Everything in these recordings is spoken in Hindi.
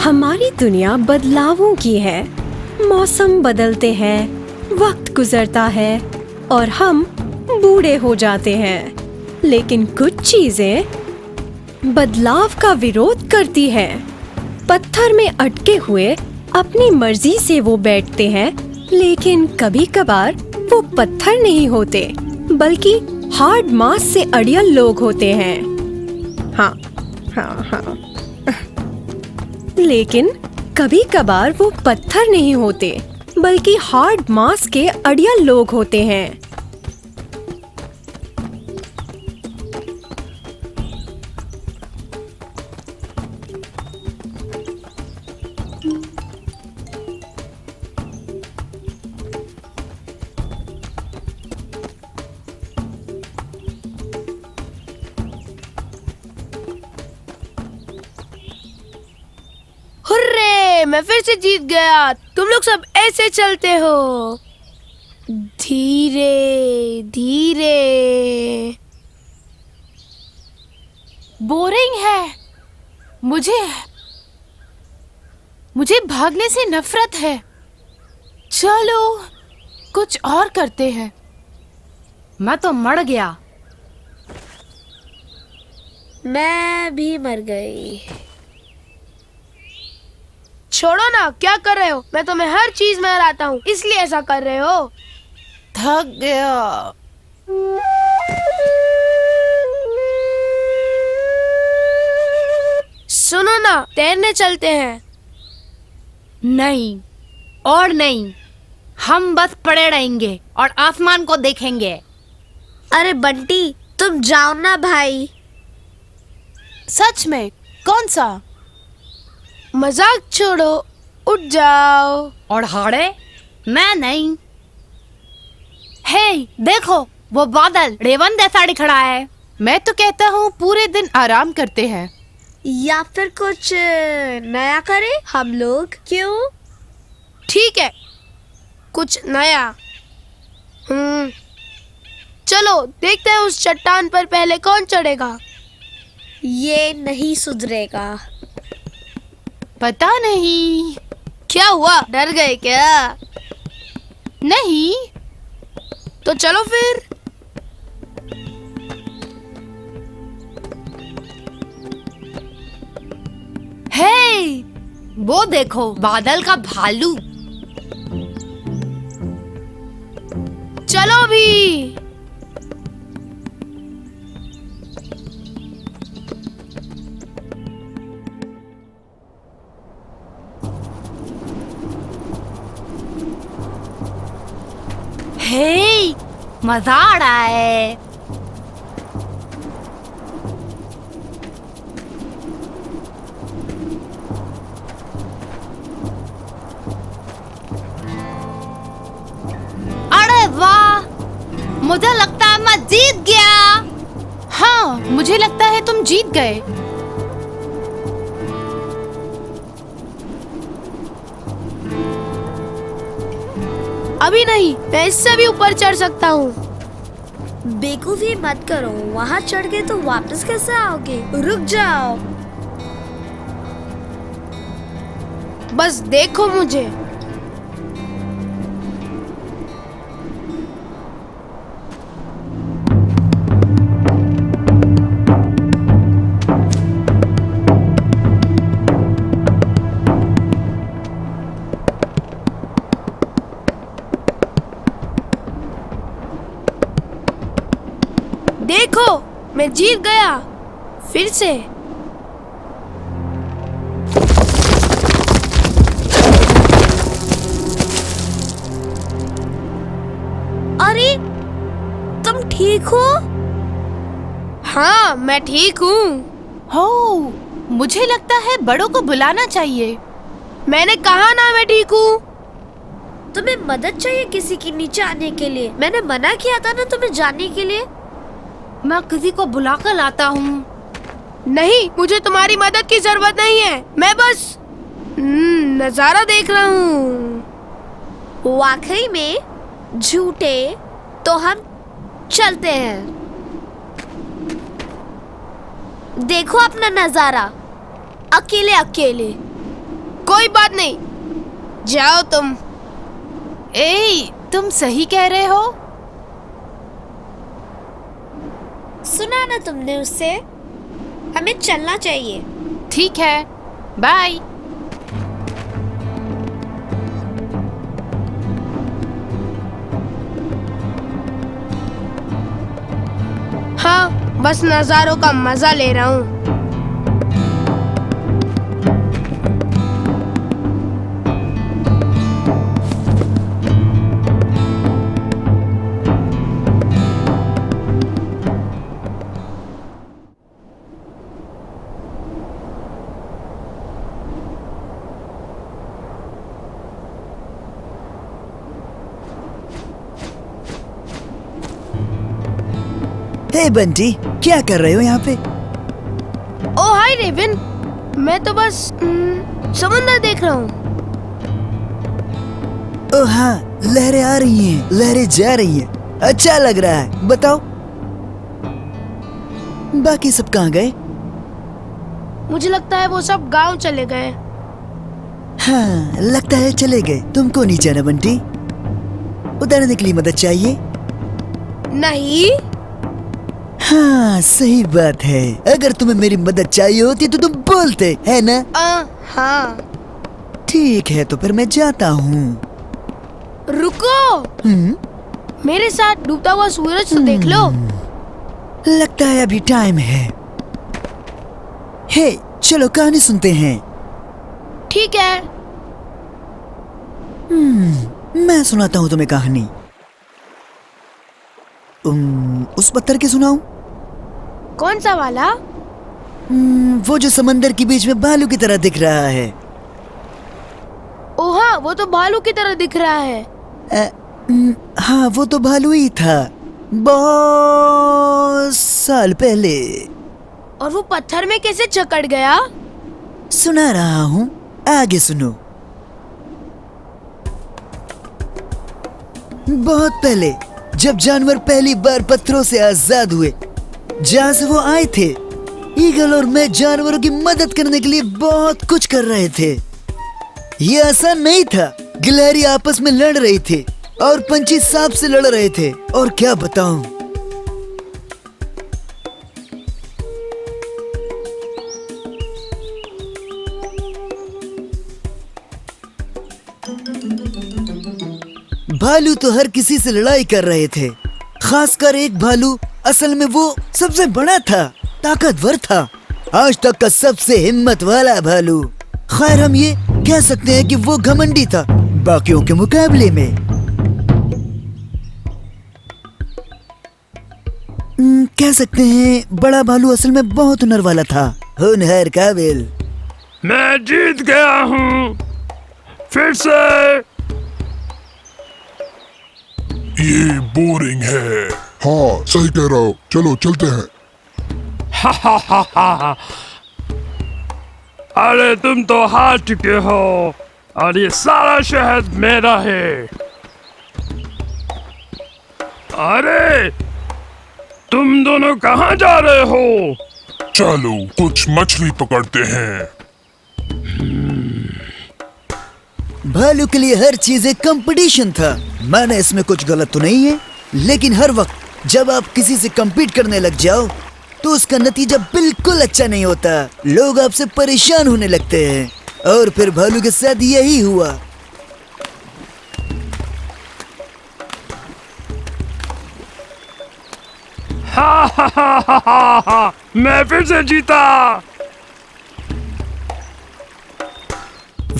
हमारी दुनिया बदलावों की है। मौसम बदलते हैं, वक्त गुजरता है और हम बूढ़े हो जाते हैं। लेकिन कुछ चीजें बदलाव का विरोध करती हैं। पत्थर में अटके हुए अपनी मर्जी से वो बैठते हैं, लेकिन कभी-कभार वो पत्थर नहीं होते, बल्कि हार्ड मास से अड़ियल लोग होते हैं। हाँ, हाँ, हाँ। लेकिन कभी-कभार वो पत्थर नहीं होते, बल्कि हार्ड मास के अड़ियल लोग होते हैं। हुर्रे! मैं फिर से जीत गया। तुम लोग सब ऐसे चलते हो, धीरे धीरे। बोरिंग है। मुझे भागने से नफरत है। चलो कुछ और करते हैं। मैं तो मर गया। मैं भी मर गई। छोड़ो ना, क्या कर रहे हो? मैं तुम्हें हर चीज में हराता हूँ, इसलिए ऐसा कर रहे हो। थक गया। सुनो ना, तैरने चलते हैं। नहीं और नहीं, हम बस पड़े रहेंगे और आसमान को देखेंगे। अरे बंटी, तुम जाओ ना भाई। सच में? कौन सा? मजाक छोड़ो, उठ जाओ। और हारे? मैं नहीं। हे देखो, वो बादल रेवन जैसा दिख रहा है। मैं तो कहता हूँ पूरे दिन आराम करते हैं, या फिर कुछ नया करें हम लोग। क्यों? ठीक है, कुछ नया। चलो देखते हैं उस चट्टान पर पहले कौन चढ़ेगा। ये नहीं सुधरेगा। पता नहीं। क्या हुआ, डर गए क्या? नहीं। तो चलो फिर। हे, वो देखो, बादल का भालू। चलो भी। हे, मजा आ रहा है। अरे वाह, मुझे लगता है मैं जीत गया। हाँ, मुझे लगता है तुम जीत गए। अभी नहीं, मैं इससे भी ऊपर चढ़ सकता हूँ। बेवकूफी मत करो, वहाँ चढ़ गए तो वापस कैसे आओगे? रुक जाओ, बस देखो मुझे। देखो, मैं जीत गया फिर से। अरे, तुम ठीक हो? हाँ, मैं ठीक हूँ। हो, मुझे लगता है बड़ों को बुलाना चाहिए। मैंने कहा ना मैं ठीक हूँ। तुम्हें मदद चाहिए किसी की नीचे आने के लिए? मैंने मना किया था ना तुम्हें जाने के लिए। मैं किसी को बुला कर लाता हूँ। नहीं, मुझे तुम्हारी मदद की जरूरत नहीं है। मैं बस नजारा देख रहा हूँ। वाकई में झूठे? तो हम चलते हैं। देखो अपना नजारा, अकेले अकेले। कोई बात नहीं, जाओ तुम। ए, तुम सही कह रहे हो। सुना ना तुमने उससे, हमें चलना चाहिए। ठीक है, बाय। हाँ, बस नज़ारों का मजा ले रहा हूँ। हे बंटी, क्या कर रहे हो यहाँ पे? ओ हाय रेवन, मैं तो बस समुंदर देख रहा हूँ। ओ हाँ, लहरें आ रही हैं, लहरें जा रही हैं। अच्छा लग रहा है। बताओ, बाकी सब कहाँ गए? मुझे लगता है वो सब गांव चले गए। हाँ, लगता है चले गए। तुमको नहीं जाना बंटी? उतारने के लिए मदद चाहिए? नहीं। हाँ, सही बात है। अगर तुम्हें मेरी मदद चाहिए होती तो तुम बोलते, है ना? हाँ। ठीक है, तो फिर मैं जाता हूँ। रुको, मेरे साथ डूबता हुआ सूरज तो देख लो। लगता है अभी टाइम है। हे, चलो कहानी सुनते हैं। ठीक है। मैं सुनाता हूँ तुम्हें कहानी। उस पत्थर की सुनाऊं? कौन सा वाला? वो जो समंदर के बीच में भालू की तरह दिख रहा है। ओ हाँ, वो तो भालू की तरह दिख रहा है। हाँ, वो तो भालू ही था, बहुत साल पहले। और वो पत्थर में कैसे जकड़ गया? सुना रहा हूँ, आगे सुनो। बहुत पहले, जब जानवर पहली बार पत्थरों से आजाद हुए, जहाँ से वो आए थे, ईगल और मैं जानवरों की मदद करने के लिए बहुत कुछ कर रहे थे। ये आसान नहीं था। गिलहरी आपस में लड़ रही थी और पंछी सांप से लड़ रहे थे। और क्या बताऊं, भालू तो हर किसी से लड़ाई कर रहे थे। खासकर एक भालू, असल में वो सबसे बड़ा था, ताकतवर था, आज तक का सबसे हिम्मत वाला भालू। खैर, हम ये कह सकते हैं कि वो घमंडी था बाकियों के मुकाबले में। कह सकते हैं बड़ा भालू असल में बहुत हुनर वाला था, होनहार काबिल। मैं जीत गया हूँ फिर से। ये बोरिंग है। हाँ, सही कह रहा हो। चलो चलते हैं। हा हा हा हा। अरे तुम तो हार चुके हो और ये सारा शहद मेरा है। अरे तुम दोनों कहाँ जा रहे हो? चलो कुछ मछली पकड़ते हैं। भालू के लिए हर चीज एक कंपटीशन था। माना इसमें कुछ गलत तो नहीं है, लेकिन हर वक्त जब आप किसी से compete करने लग जाओ तो उसका नतीजा बिल्कुल अच्छा नहीं होता। लोग आपसे परेशान होने लगते हैं और फिर भालू के साथ यही हुआ। हा हा हा हा हा हा। मैं फिर से जीता।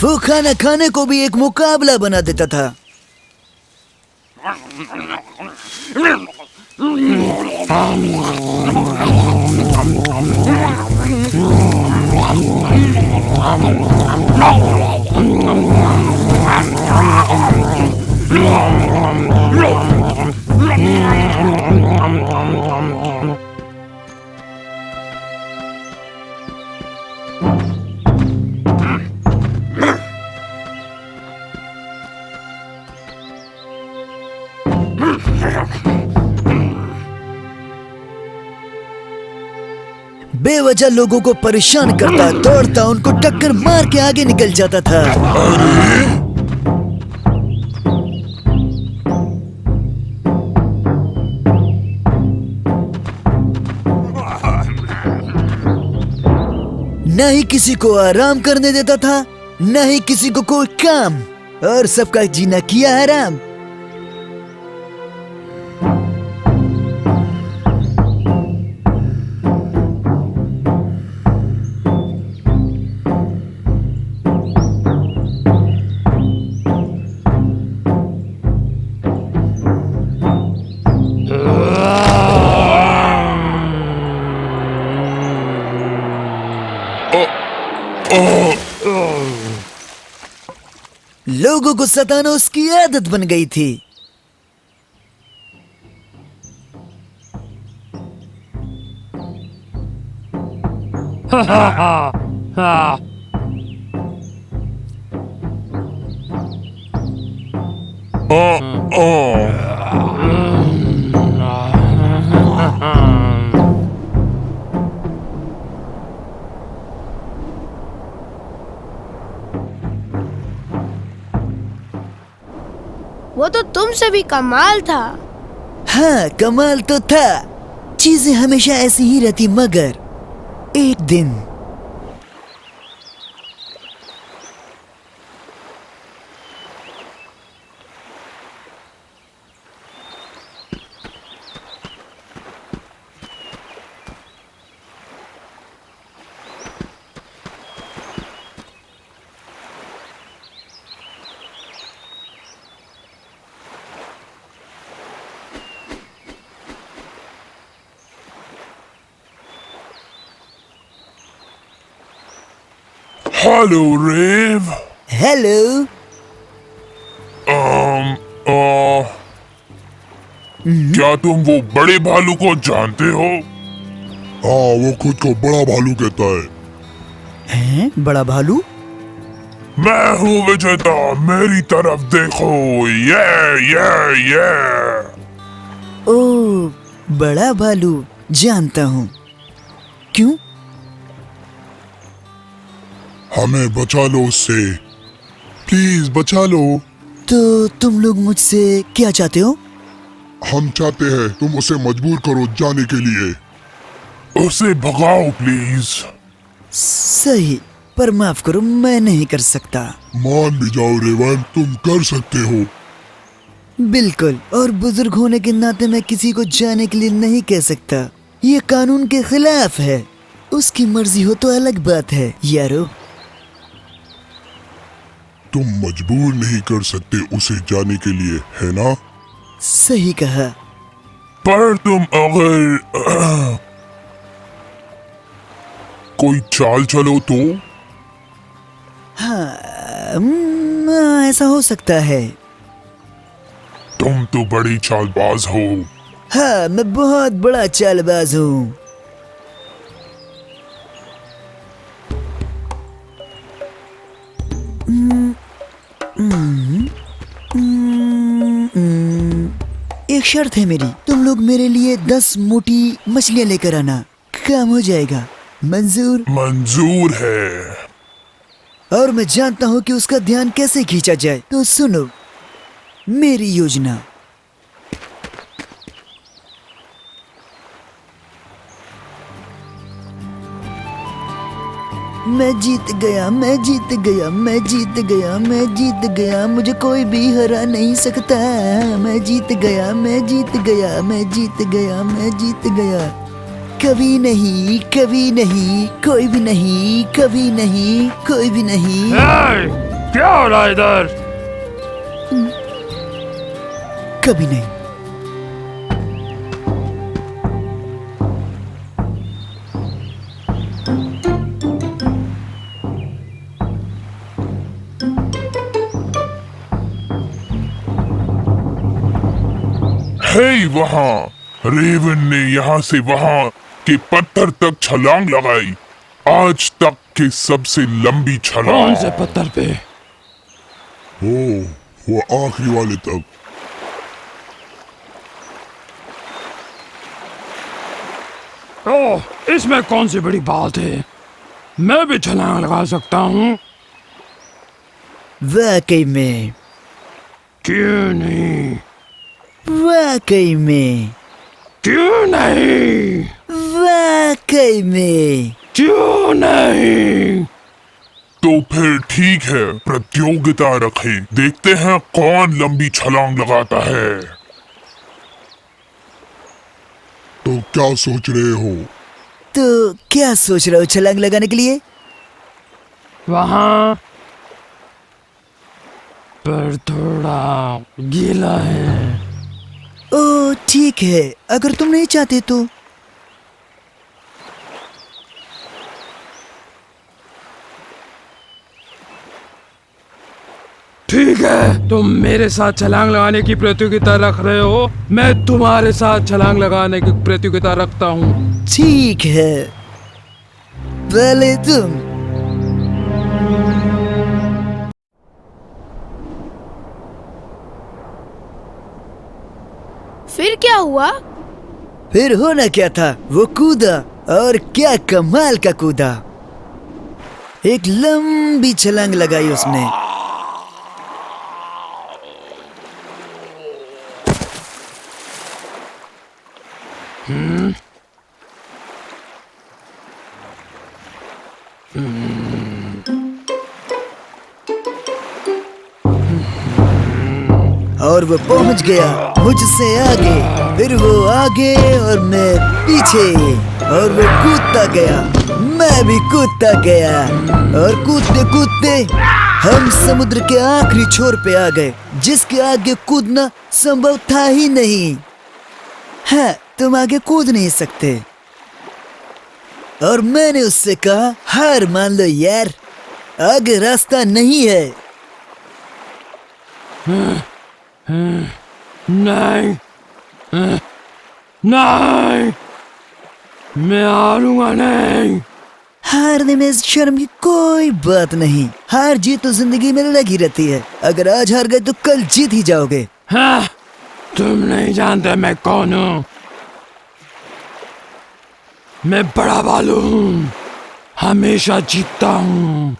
वो खाना खाने को भी एक मुकाबला बना देता था। बेवजह लोगों को परेशान करता, दौड़ता, उनको टक्कर मार के आगे निकल जाता था। न ही किसी को आराम करने देता था, न ही किसी को कोई काम, और सबका जीना किया हराम। लोगों को सताना उसकी आदत बन गई थी। वो तो तुमसे भी कमाल था। हाँ, कमाल तो था। चीजें हमेशा ऐसी ही रहती, मगर एक दिन हेलो रेव। हेलो। क्या तुम वो बड़े भालू को जानते हो? हाँ, वो खुद को बड़ा भालू कहता है। हैं? बड़ा भालू? मैं हूँ विजेता, मेरी तरफ देखो। ये ओ, बड़ा भालू, जानता हूँ। क्यों? हमें बचा लो उससे, प्लीज बचा लो। तो तुम लोग मुझसे क्या चाहते हो? हम चाहते हैं तुम उसे मजबूर करो जाने के लिए। उसे भगाओ प्लीज। सही, पर माफ करो, मैं नहीं कर सकता। मान भी जाओ रेवन, तुम कर सकते हो। बिल्कुल, और बुजुर्ग होने के नाते मैं किसी को जाने के लिए नहीं कह सकता। ये कानून के खिलाफ है। उसकी मर्जी हो तो अलग बात है यारो। तुम मजबूर नहीं कर सकते उसे जाने के लिए, है ना? सही कहा। पर तुम अगर कोई चाल चलो तो? हाँ, ऐसा हो सकता है। तुम तो बड़ी चालबाज हो। हाँ, मैं बहुत बड़ा चालबाज हूँ। एक शर्त है मेरी, तुम लोग मेरे लिए 10 मोटी मछलियाँ लेकर आना, काम हो जाएगा। मंजूर? मंजूर है। और मैं जानता हूँ कि उसका ध्यान कैसे खींचा जाए, तो सुनो मेरी योजना। मैं जीत गया, मैं जीत गया, मैं जीत गया, मैं जीत गया, मुझे कोई भी हरा नहीं सकता। मैं जीत गया, मैं जीत गया, मैं जीत गया, मैं जीत गया। कभी नहीं, कभी नहीं, कोई भी नहीं, कभी नहीं, कोई भी नहीं। Hey! क्या हो रहा है इधर? कभी नहीं। हे वहाँ, रेवन ने यहाँ से वहाँ के पत्थर तक छलांग लगाई, आज तक की सबसे लंबी छलांग। कौन से पत्थर पे? वो आखिरी वाले तक। ओह, इसमें कौन सी बड़ी बात है, मैं भी छलांग लगा सकता हूँ। वाकई में, क्यों नहीं? वाकई में, क्यों नहीं? वाकई में। क्यों नहीं? तो फिर ठीक है, प्रतियोगिता रखें, देखते हैं कौन लंबी छलांग लगाता है। तो क्या सोच रहे हो? तो क्या सोच रहे हो छलांग लगाने के लिए? वहाँ पर थोड़ा गीला है। ओ ठीक है, अगर तुम नहीं चाहते तो। ठीक है, तुम मेरे साथ छलांग लगाने की प्रतियोगिता रख रहे हो, मैं तुम्हारे साथ छलांग लगाने की प्रतियोगिता रखता हूँ। ठीक है, पहले तुम। फिर क्या हुआ? फिर होना क्या था, वो कूदा, और क्या कमाल का कूदा। एक लंबी छलांग लगाई उसने। और वो पहुंच गया मुझसे आगे, फिर वो आगे और मैं पीछे, और वो कूदता गया, मैं भी कूदता गया, और कूदते कूदते हम समुद्र के आखिरी छोर पे आ गए, जिसके आगे कूदना संभव था ही नहीं। हाँ, तुम आगे कूद नहीं सकते। और मैंने उससे कहा, हार मान लो यार, आगे रास्ता नहीं है। नहीं, नहीं, मैं हारूंगा नहीं। हारने में शर्म की कोई बात नहीं, हार जीत तो जिंदगी में लगी रहती है, अगर आज हार गए तो कल जीत ही जाओगे। हाँ, तुम नहीं जानते मैं कौन हूँ। मैं बड़ा भालू हूँ, हमेशा जीतता हूँ।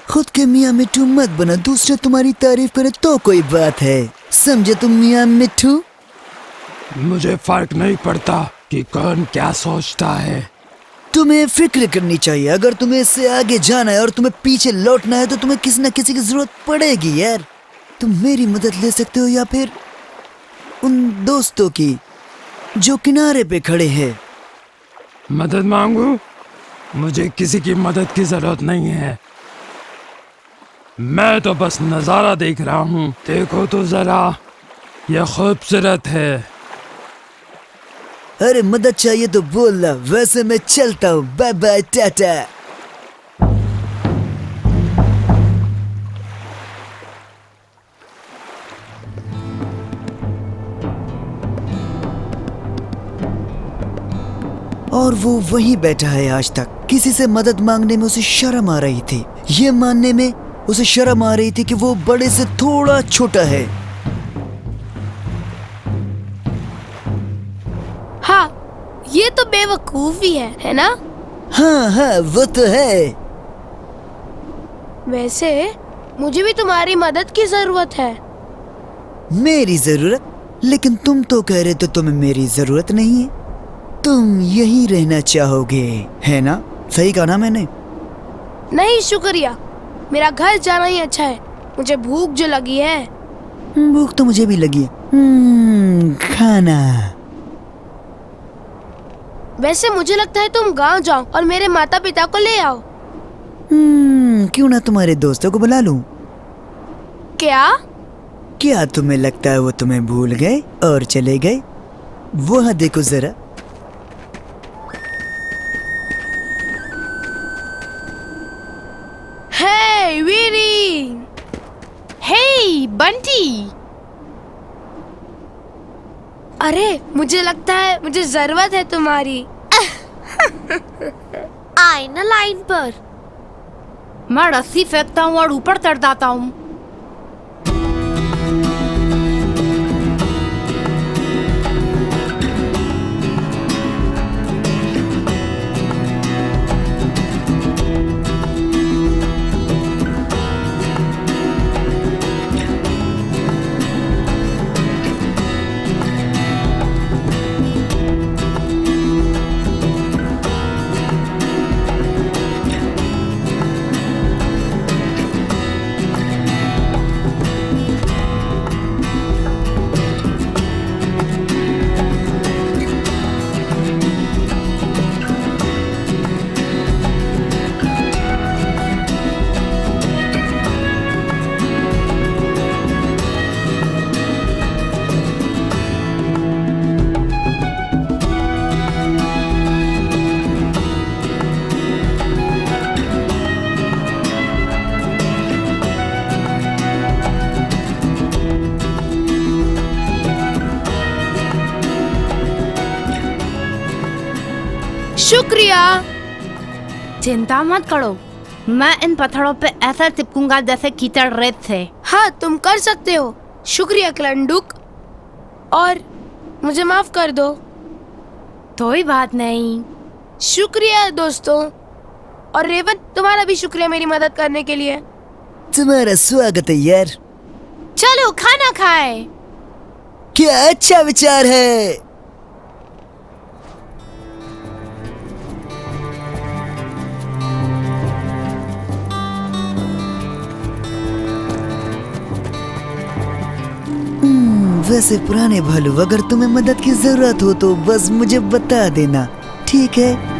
खुद के मियाँ मिट्ठू मत बना, दूसरे तुम्हारी तारीफ करे तो कोई बात है, समझे तुम मियाँ मिट्ठू? मुझे फर्क नहीं पड़ता कि कौन क्या सोचता है। तुम्हें फिक्र करनी चाहिए, अगर तुम्हें इससे आगे जाना है और तुम्हें पीछे लौटना है तो तुम्हें किसी न किसी की जरूरत पड़ेगी यार। तुम मेरी मदद ले सकते हो या फिर उन दोस्तों की जो किनारे पे खड़े हैं। मदद मांगू? मुझे किसी की मदद की जरूरत नहीं है, मैं तो बस नजारा देख रहा हूँ। देखो तो जरा, यह खूबसूरत है। अरे मदद चाहिए तो बोलना, वैसे मैं चलता हूँ, बाय बाय टाटा। और वो वहीं बैठा है आज तक। किसी से मदद मांगने में उसे शर्म आ रही थी, ये मानने में उसे शर्म आ रही थी कि वो बड़े से थोड़ा छोटा है। हाँ, ये तो बेवकूफी है ना? हाँ हाँ, वो तो है। वैसे मुझे भी तुम्हारी मदद की जरूरत है। मेरी जरूरत? लेकिन तुम तो कह रहे थे तुम्हें मेरी जरूरत नहीं है, तुम यहीं रहना चाहोगे, है ना? सही कहा ना मैंने? नहीं शुक्रिया, मेरा घर जाना ही अच्छा है, मुझे भूख जो लगी है। भूख तो मुझे भी लगी है। खाना। वैसे मुझे लगता है तुम गांव जाओ और मेरे माता पिता को ले आओ। क्यों ना तुम्हारे दोस्तों को बुला लूं? क्या? क्या तुम्हें लगता है वो तुम्हें भूल गए और चले गए? वहाँ देखो जरा। हे वीरी! हे बंटी! अरे मुझे लगता है मुझे जरूरत है तुम्हारी। आए ना लाइन पर। मैं रस्सी फेंकता हूँ और ऊपर चढ़ जाता हूँ। शुक्रिया। चिंता मत करो, मैं इन पत्थरों पे ऐसा चिपकूंगा जैसे कीचड़ रेत से। हाँ, तुम कर सकते हो। शुक्रिया क्लंडुक, और मुझे माफ कर दो। कोई बात नहीं। शुक्रिया दोस्तों, और रेवन तुम्हारा भी शुक्रिया मेरी मदद करने के लिए। तुम्हारा स्वागत है यार। चलो खाना खाए। क्या अच्छा विचार है। वैसे पुराने भालू, अगर तुम्हें मदद की जरूरत हो तो बस मुझे बता देना, ठीक है?